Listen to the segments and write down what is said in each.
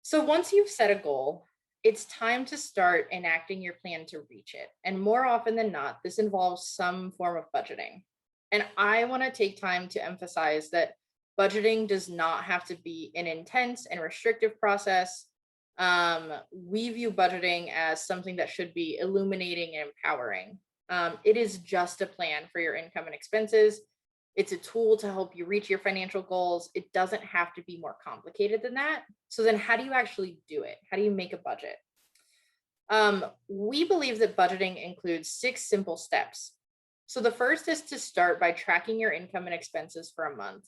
So once you've set a goal, it's time to start enacting your plan to reach it. And more often than not, this involves some form of budgeting. And I want to take time to emphasize that budgeting does not have to be an intense and restrictive process. We view budgeting as something that should be illuminating and empowering. It is just a plan for your income and expenses. It's a tool to help you reach your financial goals. It doesn't have to be more complicated than that. So then how do you actually do it? How do you make a budget? We believe that budgeting includes 6 simple steps. So the first is to start by tracking your income and expenses for a month.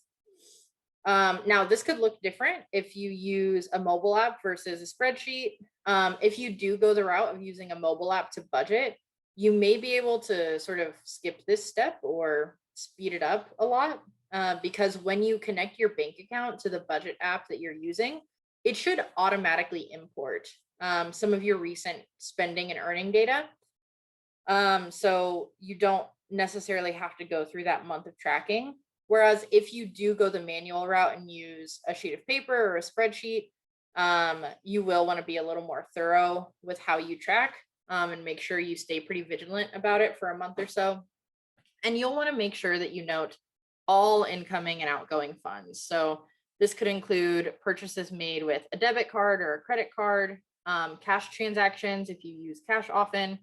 Now, this could look different if you use a mobile app versus a spreadsheet. If you do go the route of using a mobile app to budget, you may be able to sort of skip this step or speed it up a lot, because when you connect your bank account to the budget app that you're using, it should automatically import some of your recent spending and earning data. So you don't necessarily have to go through that month of tracking. Whereas if you do go the manual route and use a sheet of paper or a spreadsheet, you will want to be a little more thorough with how you track, and make sure you stay pretty vigilant about it for a month or so. And you'll want to make sure that you note all incoming and outgoing funds. So this could include purchases made with a debit card or a credit card, cash transactions if you use cash often.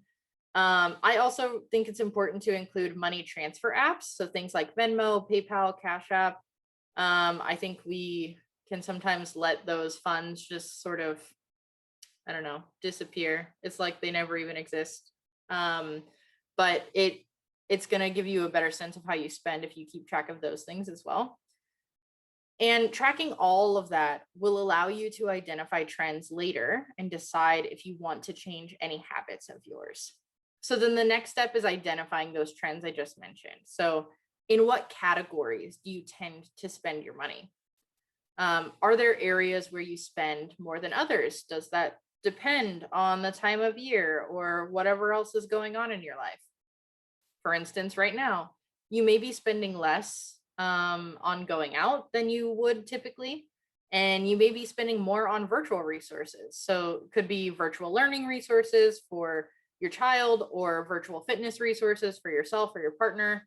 I also think it's important to include money transfer apps. So things like Venmo, PayPal, Cash App. I think we can sometimes let those funds just sort of, I don't know, disappear. It's like they never even exist. But it's going to give you a better sense of how you spend if you keep track of those things as well. And tracking all of that will allow you to identify trends later and decide if you want to change any habits of yours. So then the next step is identifying those trends I just mentioned. So in what categories do you tend to spend your money? Are there areas where you spend more than others? Does that depend on the time of year or whatever else is going on in your life? For instance, right now, you may be spending less on going out than you would typically, and you may be spending more on virtual resources. So it could be virtual learning resources for your child or virtual fitness resources for yourself or your partner.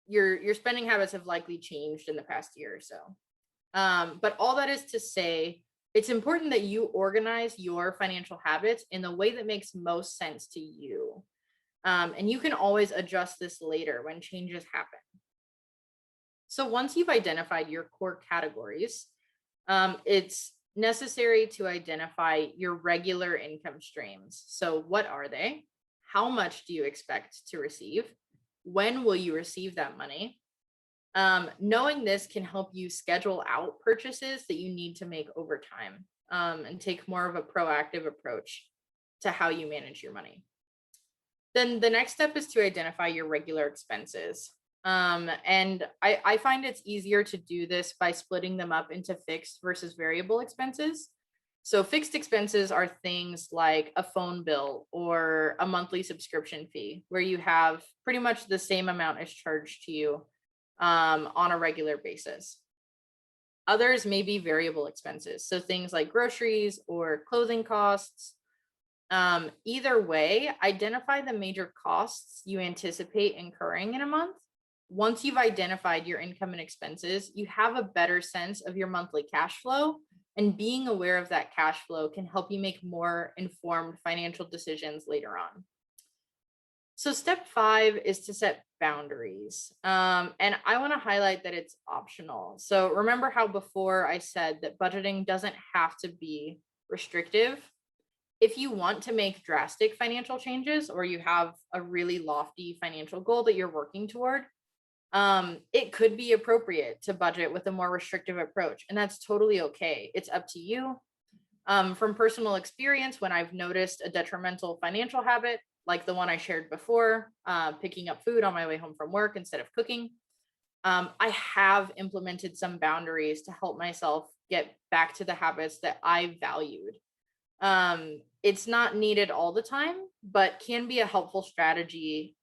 Your spending habits have likely changed in the past year or so. But all that is to say, it's important that you organize your financial habits in the way that makes most sense to you. And you can always adjust this later when changes happen. So once you've identified your core categories, it's necessary to identify your regular income streams. So what are they? How much do you expect to receive? When will you receive that money? Knowing this can help you schedule out purchases that you need to make over time, and take more of a proactive approach to how you manage your money. Then the next step is to identify your regular expenses. And I find it's easier to do this by splitting them up into fixed versus variable expenses. So fixed expenses are things like a phone bill or a monthly subscription fee, where you have pretty much the same amount is charged to you on a regular basis. Others may be variable expenses, so things like groceries or clothing costs. Either way, identify the major costs you anticipate incurring in a month. Once you've identified your income and expenses, you have a better sense of your monthly cash flow, and being aware of that cash flow can help you make more informed financial decisions later on. So step 5 is to set boundaries. And I want to highlight that it's optional. So remember how before I said that budgeting doesn't have to be restrictive. If you want to make drastic financial changes, or you have a really lofty financial goal that you're working toward, it could be appropriate to budget with a more restrictive approach. And that's totally okay. It's up to you. From personal experience, when I've noticed a detrimental financial habit, like the one I shared before, picking up food on my way home from work instead of cooking, I have implemented some boundaries to help myself get back to the habits that I valued. It's not needed all the time, but can be a helpful strategy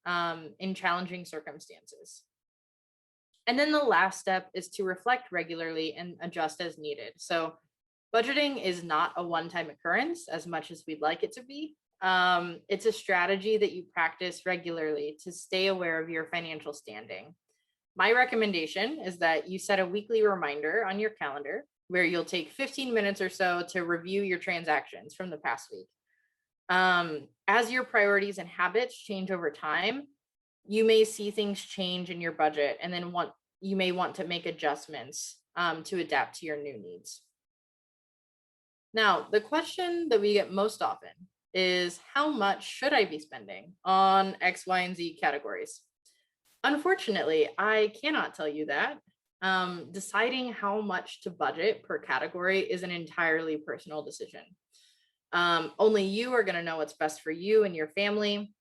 in challenging circumstances. And then the last step is to reflect regularly and adjust as needed. So Budgeting is not a one-time occurrence as much as we'd like it to be. It's a strategy that you practice regularly to stay aware of your financial standing. My recommendation is that you set a weekly reminder on your calendar where you'll take 15 minutes or so to review your transactions from the past week. As your priorities and habits change over time, you may see things change in your budget, and then you may want to make adjustments to adapt to your new needs. Now, the question that we get most often is, how much should I be spending on X, Y, and Z categories? Unfortunately, I cannot tell you that. Deciding how much to budget per category is an entirely personal decision. Only you are going to know what's best for you and your family.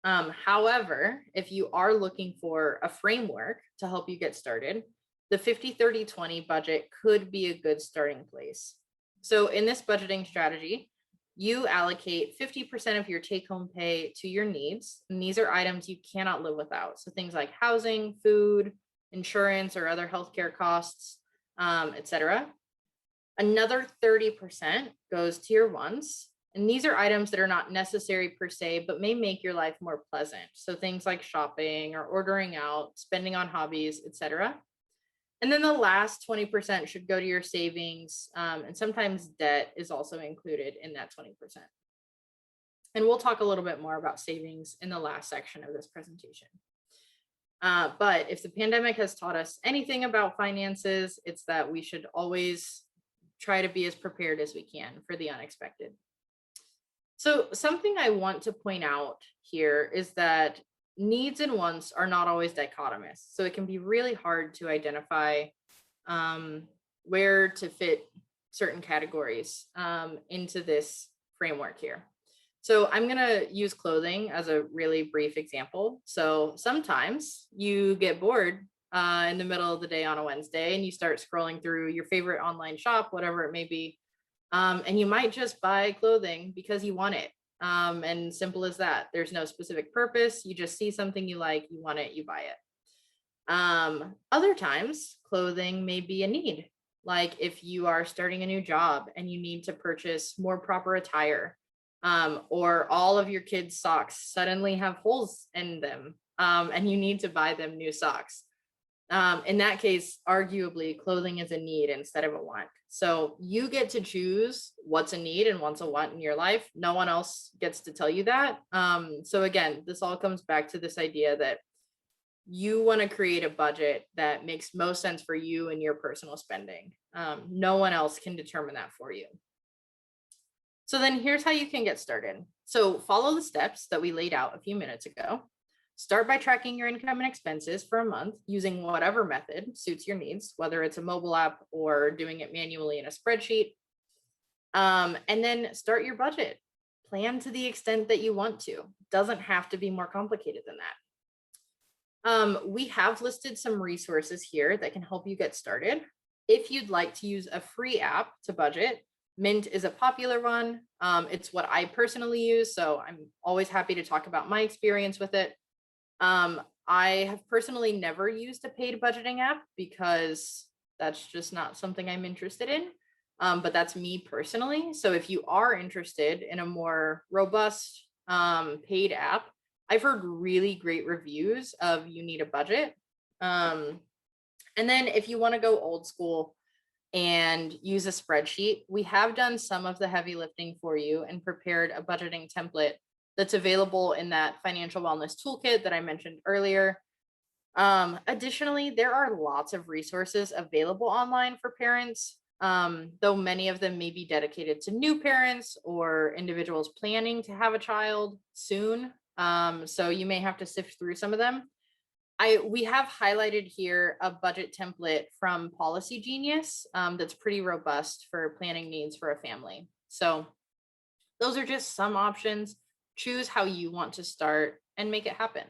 However, if you are looking for a framework to help you get started, the 50-30-20 budget could be a good starting place. So in this budgeting strategy, you allocate 50% of your take-home pay to your needs, and these are items you cannot live without. So things like housing, food, insurance, or other healthcare costs, etc. Another 30% goes to your wants, and these are items that are not necessary per se, but may make your life more pleasant. So things like shopping or ordering out, spending on hobbies, etc. And then the last 20% should go to your savings, and sometimes debt is also included in that 20%. And we'll talk a little bit more about savings in the last section of this presentation. But if the pandemic has taught us anything about finances, it's that we should always try to be as prepared as we can for the unexpected. So something I want to point out here is that needs and wants are not always dichotomous. So it can be really hard to identify where to fit certain categories into this framework here. So I'm going to use clothing as a really brief example. So sometimes you get bored in the middle of the day on a Wednesday and you start scrolling through your favorite online shop, whatever it may be. And you might just buy clothing because you want it. And simple as that. There's no specific purpose. You just see something you like, you want it, you buy it. Other times, clothing may be a need. Like if you are starting a new job and you need to purchase more proper attire, or all of your kids' socks suddenly have holes in them, and you need to buy them new socks. In that case, arguably, clothing is a need instead of a want. So you get to choose what's a need and what's a want in your life. No one else gets to tell you that. So again, this all comes back to this idea that you want to create a budget that makes most sense for you and your personal spending. No one else can determine that for you. So then here's how you can get started. So follow the steps that we laid out a few minutes ago. Start by tracking your income and expenses for a month using whatever method suits your needs, whether it's a mobile app or doing it manually in a spreadsheet. And then start your budget. Plan to the extent that you want to. Doesn't have to be more complicated than that. We have listed some resources here that can help you get started. If you'd like to use a free app to budget, Mint is a popular one. It's what I personally use, so I'm always happy to talk about my experience with it. I have personally never used a paid budgeting app because that's just not something I'm interested in. But that's me personally. So if you are interested in a more robust paid app, I've heard really great reviews of You Need a Budget. And then if you want to go old school and use a spreadsheet, we have done some of the heavy lifting for you and prepared a budgeting template that's available in that financial wellness toolkit that I mentioned earlier. Additionally, there are lots of resources available online for parents, though many of them may be dedicated to new parents or individuals planning to have a child soon. So you may have to sift through some of them. We have highlighted here a budget template from Policy Genius that's pretty robust for planning needs for a family. So those are just some options. Choose how you want to start and make it happen.